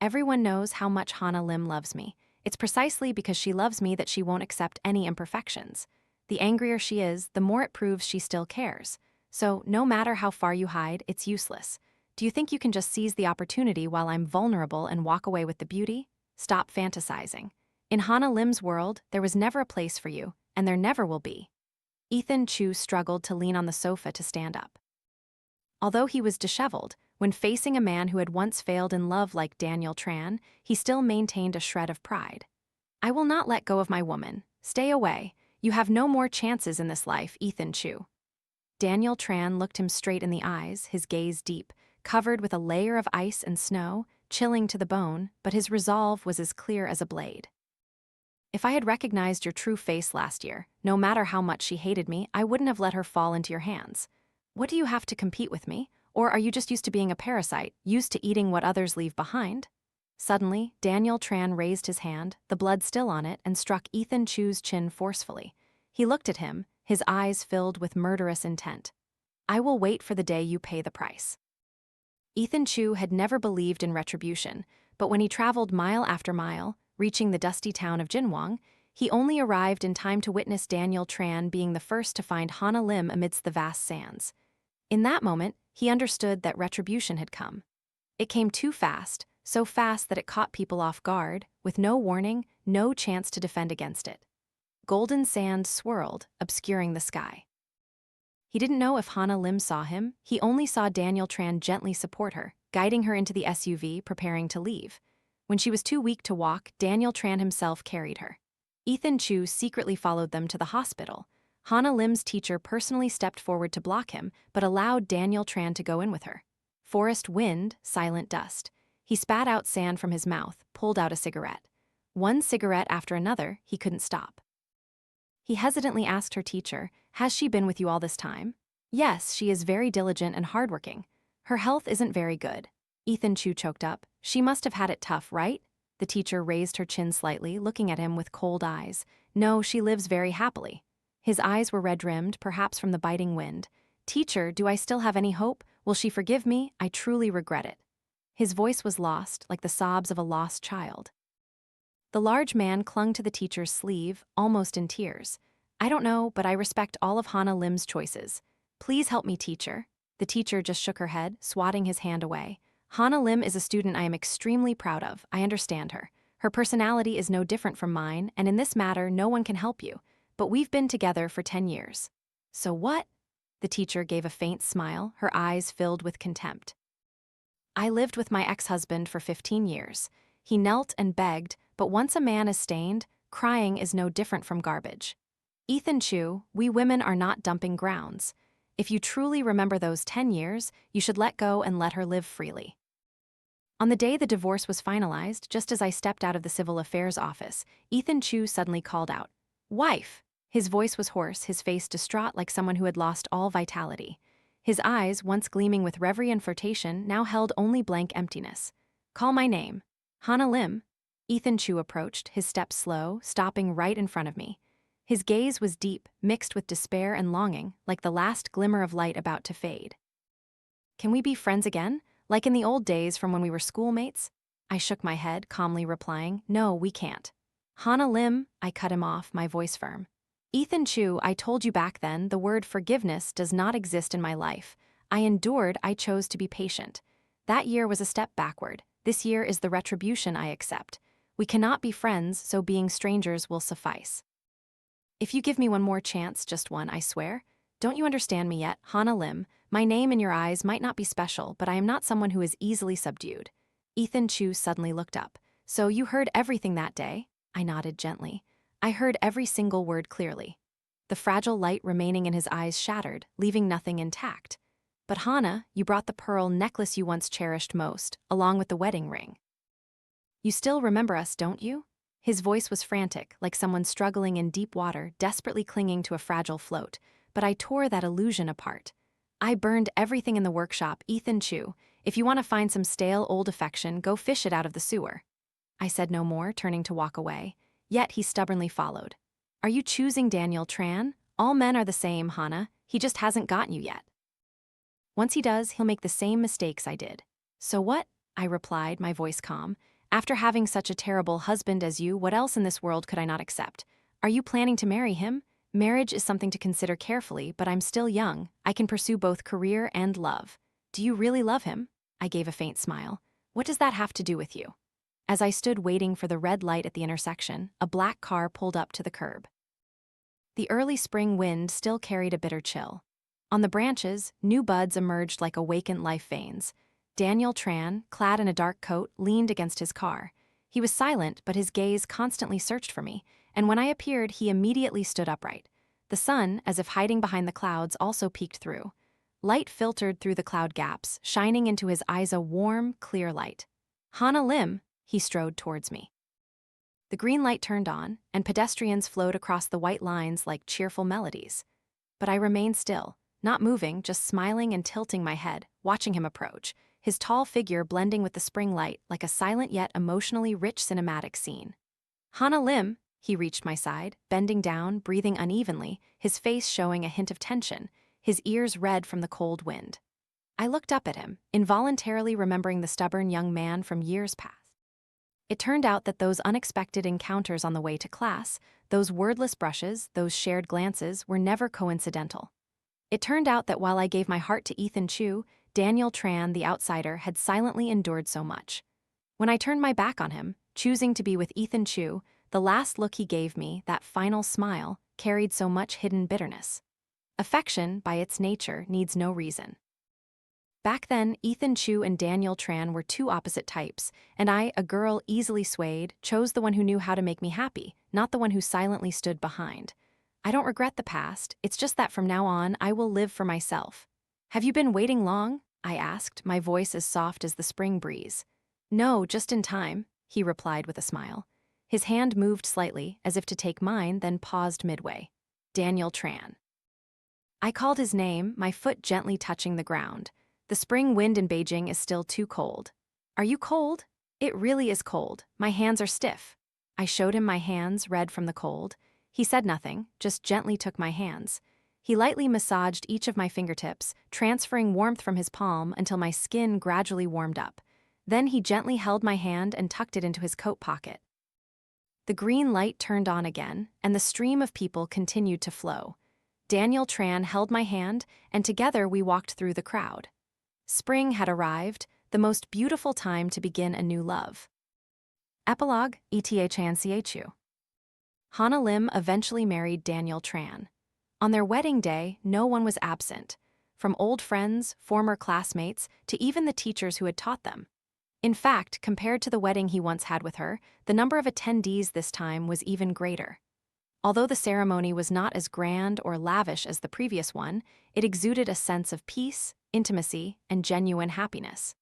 [SPEAKER 1] Everyone knows how much Hana Lim loves me. It's precisely because she loves me that she won't accept any imperfections. The angrier she is, the more it proves she still cares. So, no matter how far you hide, it's useless. Do you think you can just seize the opportunity while I'm vulnerable and walk away with the beauty? Stop fantasizing. In Hana Lim's world, there was never a place for you, and there never will be. Ethan Chu struggled to lean on the sofa to stand up. Although he was disheveled, when facing a man who had once failed in love like Daniel Tran, he still maintained a shred of pride. I will not let go of my woman. Stay away. You have no more chances in this life, Ethan Chu. Daniel Tran looked him straight in the eyes, his gaze deep, covered with a layer of ice and snow, chilling to the bone, but his resolve was as clear as a blade. If I had recognized your true face last year, no matter how much she hated me, I wouldn't have let her fall into your hands. What do you have to compete with me? Or are you just used to being a parasite, used to eating what others leave behind? Suddenly, Daniel Tran raised his hand, the blood still on it, and struck Ethan Chu's chin forcefully. He looked at him, his eyes filled with murderous intent. I will wait for the day you pay the price. Ethan Chu had never believed in retribution, but when he traveled mile after mile, reaching the dusty town of Jinwang, he only arrived in time to witness Daniel Tran being the first to find Hana Lim amidst the vast sands. In that moment, he understood that retribution had come. It came too fast, so fast that it caught people off guard, with no warning, no chance to defend against it. Golden sand swirled, obscuring the sky. He didn't know if Hana Lim saw him. He only saw Daniel Tran gently support her, guiding her into the SUV, preparing to leave. When she was too weak to walk, Daniel Tran himself carried her. Ethan Chu secretly followed them to the hospital. Hana Lim's teacher personally stepped forward to block him, but allowed Daniel Tran to go in with her. Forest wind, silent dust. He spat out sand from his mouth, pulled out a cigarette. One cigarette after another, he couldn't stop. He hesitantly asked her teacher, "Has she been with you all this time?" "Yes, she is very diligent and hardworking. Her health isn't very good." Ethan Chu choked up. "She must have had it tough, right?" The teacher raised her chin slightly, looking at him with cold eyes. "No, she lives very happily." His eyes were red-rimmed, perhaps from the biting wind. "Teacher, do I still have any hope? Will she forgive me? I truly regret it." His voice was lost, like the sobs of a lost child. The large man clung to the teacher's sleeve, almost in tears. "I don't know, but I respect all of Hana Lim's choices. Please help me, teacher." The teacher just shook her head, swatting his hand away. "Hana Lim is a student I am extremely proud of. I understand her. Her personality is no different from mine, and in this matter, no one can help you. But we've been together for 10 years. So what?" The teacher gave a faint smile, her eyes filled with contempt. "I lived with my ex-husband for 15 years. He knelt and begged, but once a man is stained, crying is no different from garbage. Ethan Chu, we women are not dumping grounds. If you truly remember those 10 years, you should let go and let her live freely." On the day the divorce was finalized, just as I stepped out of the civil affairs office, Ethan Chu suddenly called out, "Wife!" His voice was hoarse, his face distraught like someone who had lost all vitality. His eyes, once gleaming with reverie and flirtation, now held only blank emptiness. "Call my name." "Hana Lim." Ethan Chu approached, his steps slow, stopping right in front of me. His gaze was deep, mixed with despair and longing, like the last glimmer of light about to fade. "Can we be friends again? Like in the old days from when we were schoolmates?" I shook my head, calmly replying, "No, we can't." "Hana Lim," I cut him off, my voice firm. "Ethan Chu, I told you back then, the word forgiveness does not exist in my life. I endured, I chose to be patient. That year was a step backward. This year is the retribution I accept. We cannot be friends, so being strangers will suffice. If you give me one more chance, just one, I swear. Don't you understand me yet, Hana Lim? My name in your eyes might not be special, but I am not someone who is easily subdued." Ethan Chu suddenly looked up. "So you heard everything that day?" I nodded gently. I heard every single word clearly. The fragile light remaining in his eyes shattered, leaving nothing intact. "But Hana, you brought the pearl necklace you once cherished most, along with the wedding ring. You still remember us, don't you?" His voice was frantic, like someone struggling in deep water, desperately clinging to a fragile float, but I tore that illusion apart. I burned everything in the workshop, Ethan Chu. If you want to find some stale old affection, go fish it out of the sewer. I said no more, turning to walk away. Yet he stubbornly followed. Are you choosing Daniel Tran? All men are the same, Hana. He just hasn't gotten you yet. Once he does, he'll make the same mistakes I did. So what? I replied, my voice calm. After having such a terrible husband as you, what else in this world could I not accept? Are you planning to marry him? Marriage is something to consider carefully, but I'm still young. I can pursue both career and love. Do you really love him? I gave a faint smile. What does that have to do with you? As I stood waiting for the red light at the intersection, a black car pulled up to the curb. The early spring wind still carried a bitter chill. On the branches, new buds emerged like awakened life veins. Daniel Tran, clad in a dark coat, leaned against his car. He was silent, but his gaze constantly searched for me, and when I appeared, he immediately stood upright. The sun, as if hiding behind the clouds, also peeked through. Light filtered through the cloud gaps, shining into his eyes a warm, clear light. Hana Lim, he strode towards me. The green light turned on, and pedestrians flowed across the white lines like cheerful melodies. But I remained still, not moving, just smiling and tilting my head, watching him approach, his tall figure blending with the spring light like a silent yet emotionally rich cinematic scene. Hana Lim, he reached my side, bending down, breathing unevenly, his face showing a hint of tension, his ears red from the cold wind. I looked up at him, involuntarily remembering the stubborn young man from years past. It turned out that those unexpected encounters on the way to class, those wordless brushes, those shared glances, were never coincidental. It turned out that while I gave my heart to Ethan Chu, Daniel Tran, the outsider, had silently endured so much. When I turned my back on him, choosing to be with Ethan Chu, the last look he gave me, that final smile, carried so much hidden bitterness. Affection, by its nature, needs no reason. Back then, Ethan Chu and Daniel Tran were two opposite types, and I, a girl easily swayed, chose the one who knew how to make me happy, not the one who silently stood behind. I don't regret the past, it's just that from now on, I will live for myself. Have you been waiting long? I asked, my voice as soft as the spring breeze. No, just in time, he replied with a smile. His hand moved slightly, as if to take mine, then paused midway. Daniel Tran. I called his name, my foot gently touching the ground. The spring wind in Beijing is still too cold. Are you cold? It really is cold. My hands are stiff. I showed him my hands, red from the cold. He said nothing, just gently took my hands. He lightly massaged each of my fingertips, transferring warmth from his palm until my skin gradually warmed up. Then he gently held my hand and tucked it into his coat pocket. The green light turned on again, and the stream of people continued to flow. Daniel Tran held my hand, and together we walked through the crowd. Spring had arrived, the most beautiful time to begin a new love. Epilogue, ETHANCHU. Hana Lim eventually married Daniel Tran. On their wedding day, no one was absent, from old friends, former classmates, to even the teachers who had taught them. In fact, compared to the wedding he once had with her, the number of attendees this time was even greater. Although the ceremony was not as grand or lavish as the previous one, it exuded a sense of peace, intimacy, and genuine happiness.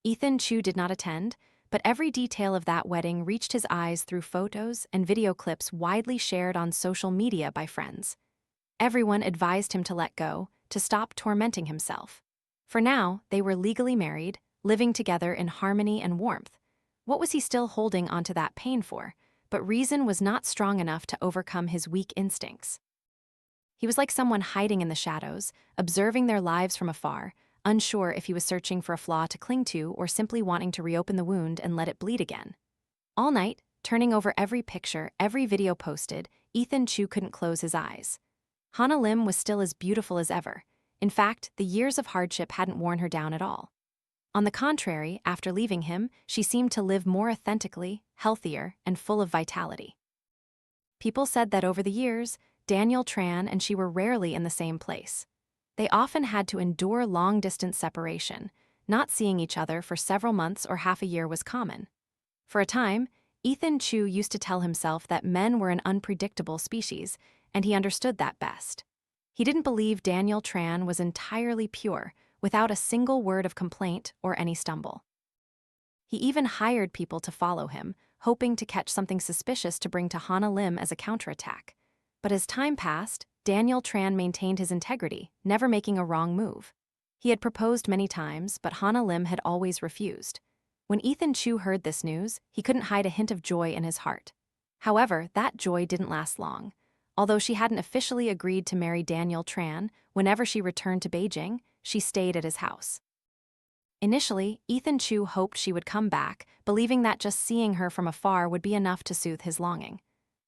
[SPEAKER 1] Ethan Chu did not attend, but every detail of that wedding reached his eyes through photos and video clips widely shared on social media by friends. Everyone advised him to let go, to stop tormenting himself. For now, they were legally married, living together in harmony and warmth. What was he still holding onto that pain for? But reason was not strong enough to overcome his weak instincts. He was like someone hiding in the shadows, observing their lives from afar, unsure if he was searching for a flaw to cling to or simply wanting to reopen the wound and let it bleed again. All night, turning over every picture, every video posted, Ethan Chu couldn't close his eyes. Hana Lim was still as beautiful as ever. In fact, the years of hardship hadn't worn her down at all. On the contrary, after leaving him, she seemed to live more authentically, healthier, and full of vitality. People said that over the years, Daniel Tran and she were rarely in the same place. They often had to endure long-distance separation. Not seeing each other for several months or half a year was common. For a time, Ethan Chu used to tell himself that men were an unpredictable species, and he understood that best. He didn't believe Daniel Tran was entirely pure, without a single word of complaint or any stumble. He even hired people to follow him, hoping to catch something suspicious to bring to Hana Lim as a counterattack. But as time passed, Daniel Tran maintained his integrity, never making a wrong move. He had proposed many times, but Hana Lim had always refused. When Ethan Chu heard this news, he couldn't hide a hint of joy in his heart. However, that joy didn't last long. Although she hadn't officially agreed to marry Daniel Tran, whenever she returned to Beijing, she stayed at his house. Initially, Ethan Chu hoped she would come back, believing that just seeing her from afar would be enough to soothe his longing.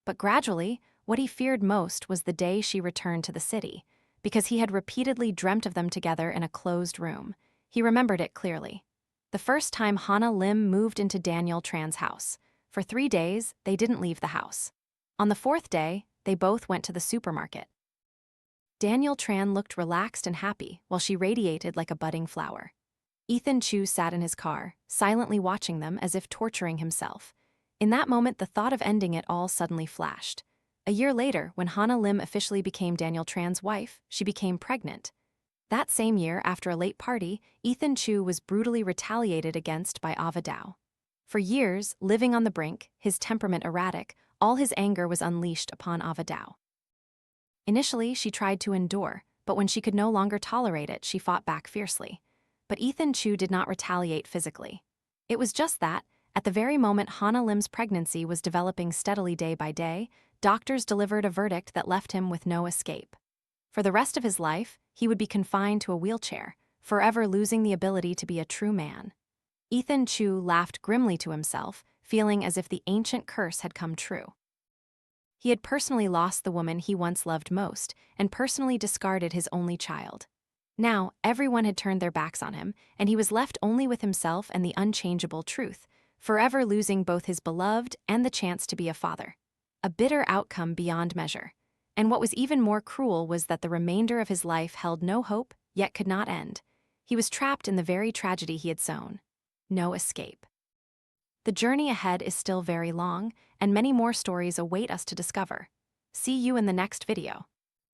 [SPEAKER 1] But gradually, what he feared most was the day she returned to the city, because he had repeatedly dreamt of them together in a closed room. He remembered it clearly. The first time Hana Lim moved into Daniel Tran's house. For 3 days, they didn't leave the house. On the 4th day, they both went to the supermarket. Daniel Tran looked relaxed and happy, while she radiated like a budding flower. Ethan Chu sat in his car, silently watching them as if torturing himself. In that moment, the thought of ending it all suddenly flashed. A year later, when Hana Lim officially became Daniel Tran's wife, she became pregnant. That same year, after a late party, Ethan Chu was brutally retaliated against by Ava Dao. For years, living on the brink, his temperament erratic, all his anger was unleashed upon Ava Dao. Initially, she tried to endure, but when she could no longer tolerate it, she fought back fiercely. But Ethan Chu did not retaliate physically. It was just that, at the very moment Hana Lim's pregnancy was developing steadily day by day, doctors delivered a verdict that left him with no escape. For the rest of his life, he would be confined to a wheelchair, forever losing the ability to be a true man. Ethan Chu laughed grimly to himself, feeling as if the ancient curse had come true. He had personally lost the woman he once loved most, and personally discarded his only child. Now, everyone had turned their backs on him, and he was left only with himself and the unchangeable truth, forever losing both his beloved and the chance to be a father. A bitter outcome beyond measure. And what was even more cruel was that the remainder of his life held no hope, yet could not end. He was trapped in the very tragedy he had sown. No escape. The journey ahead is still very long, and many more stories await us to discover. See you in the next video.